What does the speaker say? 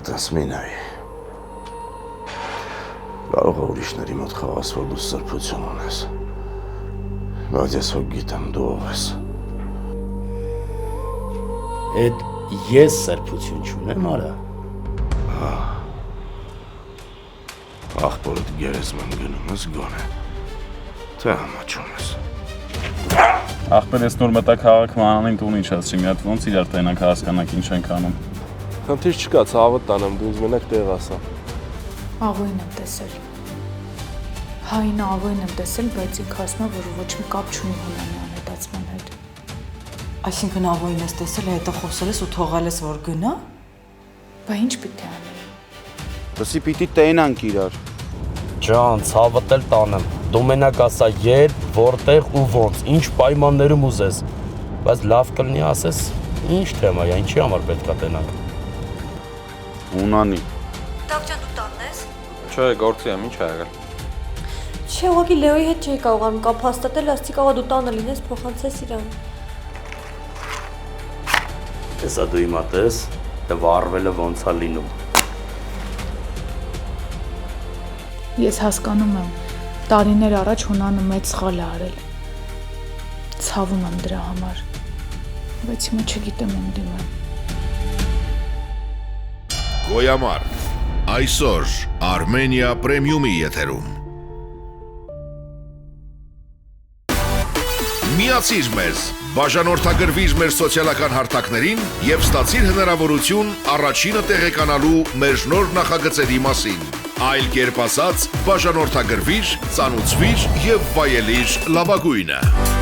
տես մի նայ։ Կարող է ուրիշների մոտ խաղաս, որ դու սրբություն ունես։ Բայց ես հո գիտեմ դու ով ես։ Էդ ես սրբություն չունեմ, արա։ Աղբորդ գերեզման գնում ես գոնե, թե համաչում ես։ Ախպեր ես նոր մտա քաղաք մանանին տուն իջացրի, մի հատ ոնց իրար տենանք հասկանանք ինչ ենք անում։ Խնդիր չկա, ցավը տանեմ, դու ինձ մենակ տեղ ասա։ Աղոյն եմ տեսել։ Հային աղոյն եմ տեսել, բայց ինքը ասում է, որ ոչ մի կապ չունի Հունանի անհետացման հետ։ Այսինքն աղոյն ես տեսել, հետո խոսել ես ու թողել ես, որ գնա։ Բա ինչ պիտի անեի։ Դասի պիտի տենանք իրար։ Ջան, ցավդ էլ տանեմ։ Դու մենակ ասա երբ, որտեղ ու ոնց, ինչ պայմաններում ուզես։ Բայց լավ կլինի ասես, ինչ թեմա է, ինչի համար պետք է տենանք։ Հունանի։ Տակջան դու տանն ես։ Չէ, գործի եմ, ինչ ա եղել։ Չէ, ուղղակի Լեոյի հետ չի կարողանում կապ հաստատել, ասցի կարող դու տանը լինես, փոխանցես իրան։ Հեսա դու իմատես, թե վառվելը ոնց է լինում։ Ես հասկանում եմ, տարիներ առաջ Հունանը մեծ սխալ է արել։ Ցավում եմ դրա համար, բայց հիմա չգիտեմ ում դիմեմ։ Գոյամար, այսօր Armenia Premium-ի եթերում։ Միացիր մեզ, բաժանորդագրվիր մեր սոցիալական հարթակներին և ստացիր հնարավորություն առաջինը տեղեկանալու մեր նոր նախագծերի մասին։ Այլ կերպ ասած, բաժանորդագրվիր, ծանուցվիր և վայելիր լավագույնը։